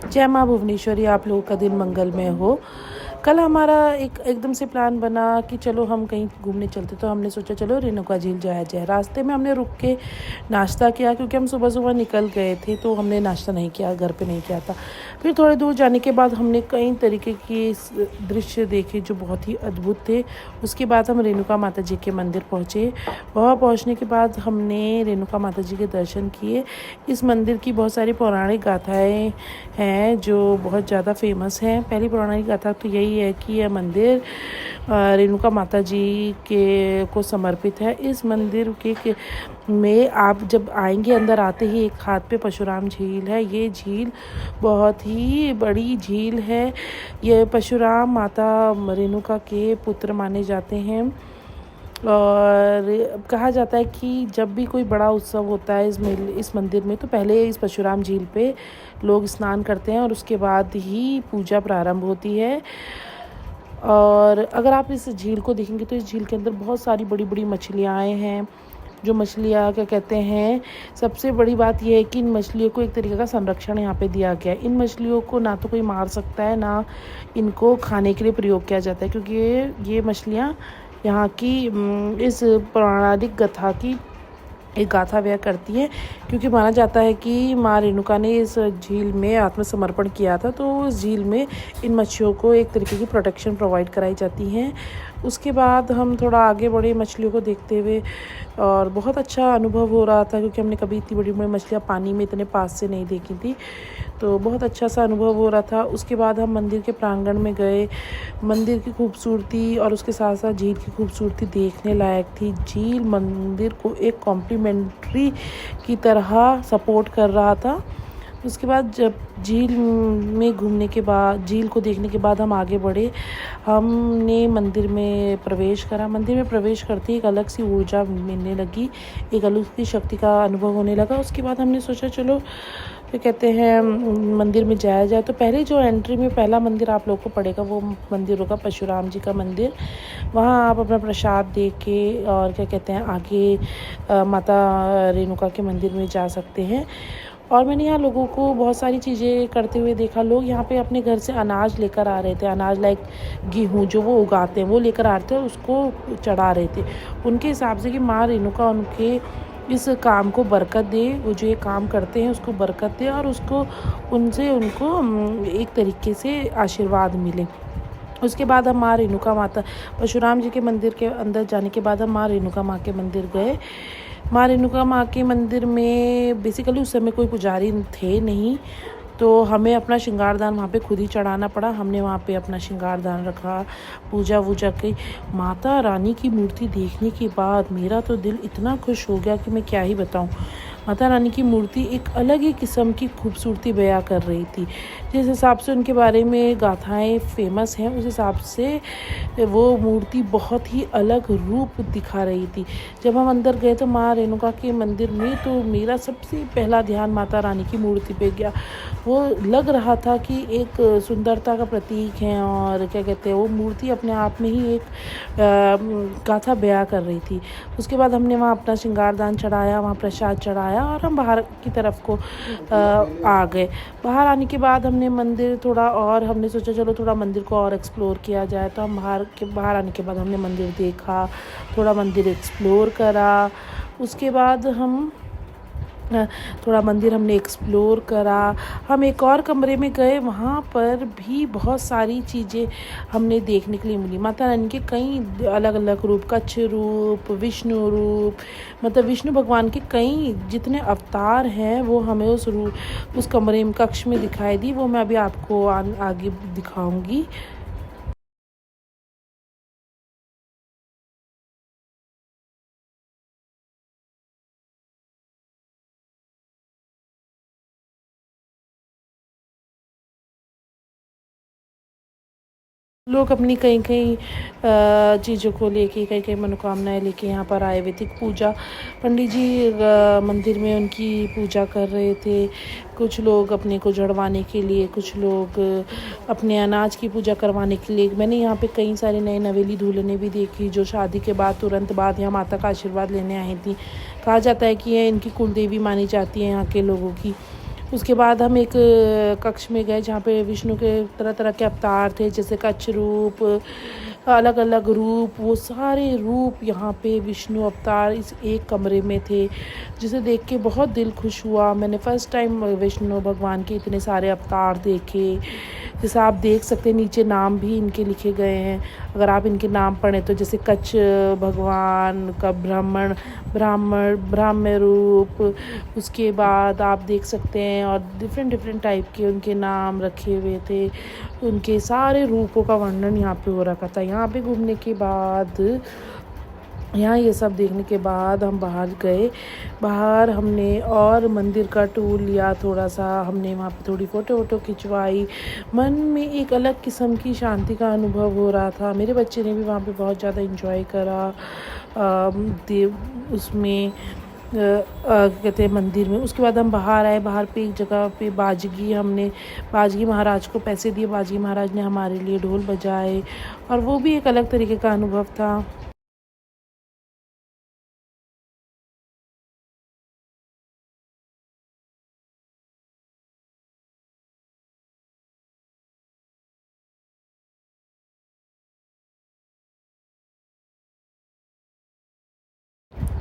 जय माँ भुवनेश्वरी, आप लोगों का दिन मंगलमय हो। कल हमारा एकदम से प्लान बना कि चलो हम कहीं घूमने चलते, तो हमने सोचा चलो रेणुका झील जाया जाए। रास्ते में हमने रुक के नाश्ता किया, क्योंकि हम सुबह सुबह निकल गए थे, तो हमने नाश्ता नहीं किया, घर पे नहीं किया था। फिर थोड़ी दूर जाने के बाद हमने कई तरीके के दृश्य देखे जो बहुत ही अद्भुत थे। उसके बाद हम रेणुका माता जी के मंदिर पहुँचे। वहाँ पहुँचने के बाद हमने रेणुका माता जी के दर्शन किए। इस मंदिर की बहुत सारी पौराणिक गाथाएँ हैं जो बहुत ज़्यादा फेमस हैं। पहली पौराणिक गाथा तो यही है कि यह मंदिर रेणुका माता जी के को समर्पित है। इस मंदिर में आप जब आएंगे, अंदर आते ही एक हाथ पे परशुराम झील है। ये झील बहुत ही बड़ी झील है। ये परशुराम माता रेणुका के पुत्र माने जाते हैं। और कहा जाता है कि जब भी कोई बड़ा उत्सव होता है इस मंदिर में, तो पहले इस परशुराम झील पे लोग स्नान करते हैं और उसके बाद ही पूजा प्रारंभ होती है। और अगर आप इस झील को देखेंगे तो इस झील के अंदर बहुत सारी बड़ी बड़ी मछलियाँ हैं। जो मछलियाँ क्या कहते हैं, सबसे बड़ी बात यह है कि इन मछलियों को एक तरीके का संरक्षण यहाँ पे दिया गया है। इन मछलियों को ना तो कोई मार सकता है, ना इनको खाने के लिए प्रयोग किया जाता है, क्योंकि ये मछलियाँ यहाँ की इस पौराणिक गाथा की एक गाथा व्यक्त करती है। क्योंकि माना जाता है कि माँ रेणुका ने इस झील में आत्मसमर्पण किया था, तो उस झील में इन मच्छियों को एक तरीके की प्रोटेक्शन प्रोवाइड कराई जाती है। उसके बाद हम थोड़ा आगे बढ़े मछलियों को देखते हुए, और बहुत अच्छा अनुभव हो रहा था, क्योंकि हमने कभी इतनी बड़ी बड़ी मछलियाँ पानी में इतने पास से नहीं देखी थी। तो बहुत अच्छा सा अनुभव हो रहा था। उसके बाद हम मंदिर के प्रांगण में गए। मंदिर की खूबसूरती और उसके साथ साथ झील की खूबसूरती देखने लायक थी। झील मंदिर को एक कॉम्प्लीमेंट्री की तरह सपोर्ट कर रहा था। उसके बाद जब झील में घूमने के बाद, झील को देखने के बाद हम आगे बढ़े। हमने मंदिर में प्रवेश करा। मंदिर में प्रवेश करते ही एक अलग सी ऊर्जा मिलने लगी, एक अलग सी शक्ति का अनुभव होने लगा। उसके बाद हमने सोचा चलो तो कहते हैं मंदिर में जाया जाए। तो पहले जो एंट्री में पहला मंदिर आप लोग को पड़ेगा, वो मंदिर होगा परशुराम जी का मंदिर। वहाँ आप अपना प्रसाद दे के और क्या कहते हैं आगे माता रेणुका के मंदिर में जा सकते हैं। और मैंने यहाँ लोगों को बहुत सारी चीज़ें करते हुए देखा। लोग यहाँ पे अपने घर से अनाज लेकर आ रहे थे। अनाज लाइक गेहूँ जो वो उगाते हैं वो लेकर आ रहे थे और उसको चढ़ा रहे थे, उनके हिसाब से कि माँ रेणुका उनके इस काम को बरकत दे, वो जो ये काम करते हैं उसको बरकत दे, और उनको एक तरीके से आशीर्वाद मिले। उसके बाद हम माँ रेणुका माता परशुराम जी के मंदिर के अंदर जाने के बाद हम माँ रेणुका माँ के मंदिर गए। माँ रेणुका माँ के मंदिर में बेसिकली उस समय कोई पुजारी थे नहीं, तो हमें अपना श्रृंगारदान वहाँ पे खुद ही चढ़ाना पड़ा। हमने वहाँ पे अपना श्रृंगारदान रखा, पूजा वूजा की। माता रानी की मूर्ति देखने के बाद मेरा तो दिल इतना खुश हो गया कि मैं क्या ही बताऊँ। माता रानी की मूर्ति एक अलग ही किस्म की खूबसूरती बयां कर रही थी। जिस हिसाब से उनके बारे में गाथाएं फेमस हैं, उस हिसाब से वो मूर्ति बहुत ही अलग रूप दिखा रही थी। जब हम अंदर गए तो माँ रेणुका के मंदिर में, तो मेरा सबसे पहला ध्यान माता रानी की मूर्ति पे गया। वो लग रहा था कि एक सुंदरता का प्रतीक है, और क्या कहते हैं वो मूर्ति अपने आप में ही एक गाथा बयां कर रही थी। उसके बाद हमने वहाँ अपना श्रृंगारदान चढ़ाया, वहाँ प्रसाद चढ़ाया, और हम बाहर की तरफ को आ गए। बाहर आने के बाद हमने मंदिर थोड़ा, और हमने सोचा चलो थोड़ा मंदिर को और एक्सप्लोर किया जाए। तो हम बाहर आने के बाद हमने मंदिर देखा, थोड़ा मंदिर एक्सप्लोर करा। उसके बाद हमने एक्सप्लोर करा। हम एक और कमरे में गए, वहाँ पर भी बहुत सारी चीज़ें हमने देखने के लिए मिली। माता रानी के कई अलग अलग रूप, कच्छ रूप, विष्णु रूप, मतलब विष्णु भगवान के कई जितने अवतार हैं वो हमें उस कमरे में कक्ष में दिखाई दी। वो मैं अभी आपको आगे दिखाऊंगी। लोग अपनी कई कई चीज़ों को लेके, कई कई मनोकामनाएं लेके यहाँ पर आए हुए थे। पूजा पंडित जी मंदिर में उनकी पूजा कर रहे थे। कुछ लोग अपने को जड़वाने के लिए, कुछ लोग अपने अनाज की पूजा करवाने के लिए। मैंने यहाँ पे कई सारे नए नवेली दुल्हनें भी देखी जो शादी के बाद तुरंत बाद यहाँ माता का आशीर्वाद लेने आई थी। कहा जाता है कि ये इनकी कुल देवी मानी जाती है यहाँ के लोगों की। उसके बाद हम एक कक्ष में गए जहाँ पे विष्णु के तरह तरह के अवतार थे, जैसे कच्छ रूप, अलग अलग रूप, वो सारे रूप यहाँ पे विष्णु अवतार इस एक कमरे में थे, जिसे देख के बहुत दिल खुश हुआ। मैंने फ़र्स्ट टाइम विष्णु भगवान के इतने सारे अवतार देखे। जैसे आप देख सकते हैं नीचे नाम भी इनके लिखे गए हैं, अगर आप इनके नाम पढ़ें तो, जैसे कच्छ भगवान का ब्राह्मण रूप, उसके बाद आप देख सकते हैं और डिफरेंट डिफरेंट टाइप के उनके नाम रखे हुए थे। उनके सारे रूपों का वर्णन यहाँ पे हो रखा था। यहाँ पे घूमने के बाद, यहाँ ये सब देखने के बाद हम बाहर गए। बाहर हमने और मंदिर का टूर लिया थोड़ा सा, हमने वहाँ पे थोड़ी फ़ोटो वोटो खिंचवाई। मन में एक अलग किस्म की शांति का अनुभव हो रहा था। मेरे बच्चे ने भी वहाँ पे बहुत ज़्यादा इंजॉय करा उसमें कहते हैं मंदिर में। उसके बाद हम बाहर आए। बाहर पे एक जगह पे बाजगी महाराज को पैसे दिए, बाजगी महाराज ने हमारे लिए ढोल बजाए, और वो भी एक अलग तरीके का अनुभव था।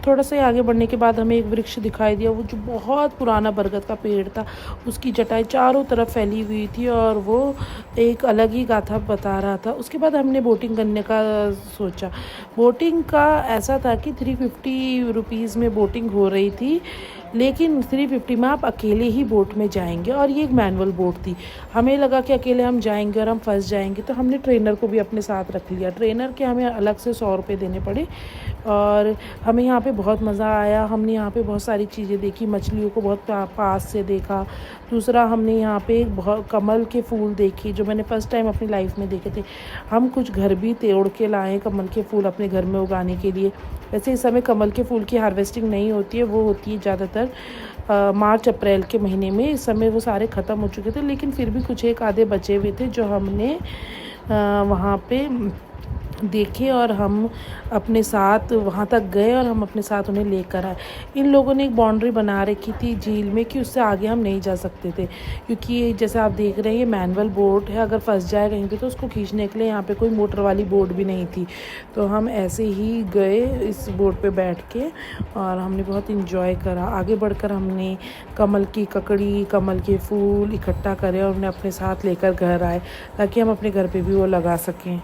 थोड़ा सा आगे बढ़ने के बाद हमें एक वृक्ष दिखाई दिया, वो जो बहुत पुराना बरगद का पेड़ था, उसकी जटाएं चारों तरफ फैली हुई थी और वो एक अलग ही गाथा बता रहा था। उसके बाद हमने बोटिंग करने का सोचा। बोटिंग का ऐसा था कि 350 रुपीज़ में बोटिंग हो रही थी, लेकिन 350 में आप अकेले ही बोट में जाएंगे, और ये एक मैनुअल बोट थी। हमें लगा कि अकेले हम जाएंगे और हम फंस जाएंगे, तो हमने ट्रेनर को भी अपने साथ रख लिया। ट्रेनर के हमें अलग से 100 रुपये देने पड़े, और हमें यहाँ पे बहुत मज़ा आया। हमने यहाँ पे बहुत सारी चीज़ें देखी, मछलियों को बहुत पास से देखा। दूसरा, हमने यहाँ पे बहुत कमल के फूल देखे, जो मैंने फ़र्स्ट टाइम अपनी लाइफ में देखे थे। हम कुछ घर भी तोड़ के लाए कमल के फूल अपने घर में उगाने के लिए। वैसे इस समय कमल के फूल की हार्वेस्टिंग नहीं होती है, वो होती है ज़्यादातर मार्च अप्रैल के महीने में। इस समय वो सारे ख़त्म हो चुके थे, लेकिन फिर भी कुछ एक आधे बचे हुए थे जो हमने वहाँ पे देखे, और हम अपने साथ वहाँ तक गए और हम अपने साथ उन्हें लेकर आए। इन लोगों ने एक बाउंड्री बना रखी थी झील में कि उससे आगे हम नहीं जा सकते थे, क्योंकि जैसे आप देख रहे हैं ये मैनुअल बोट है, अगर फंस जाए कहीं पे तो उसको खींचने के लिए यहाँ पे कोई मोटर वाली बोट भी नहीं थी। तो हम ऐसे ही गए इस बोट पे बैठ के, और हमने बहुत इंजॉय करा। आगे बढ़कर हमने कमल की ककड़ी, कमल के फूल इकट्ठा करे और उन्हें अपने साथ लेकर घर आए, ताकि हम अपने घर पर भी वो लगा सकें।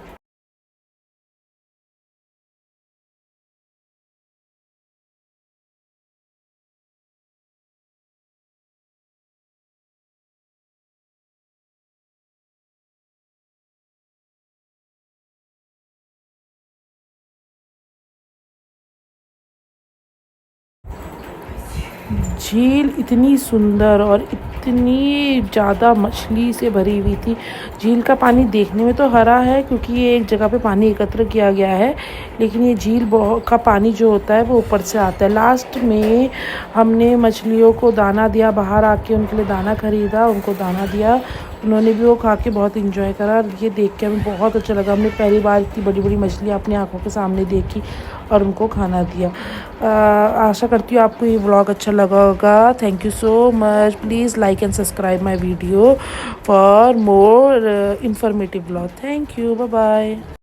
झील इतनी सुंदर और इतनी ज़्यादा मछली से भरी हुई थी। झील का पानी देखने में तो हरा है, क्योंकि ये एक जगह पे पानी एकत्र किया गया है, लेकिन ये झील का पानी जो होता है वो ऊपर से आता है। लास्ट में हमने मछलियों को दाना दिया, बाहर आके उनके लिए दाना खरीदा, उनको दाना दिया, उन्होंने भी वो खा के बहुत इंजॉय करा। ये देख के हमें बहुत अच्छा लगा। हमने पहली बार इतनी बड़ी बड़ी मछलियाँ अपनी आंखों के सामने देखी और उनको खाना दिया। आशा करती हूँ आपको ये व्लॉग अच्छा लगा होगा। Thank you so much. Please like and subscribe my video for more informative vlog. Thank you, bye bye.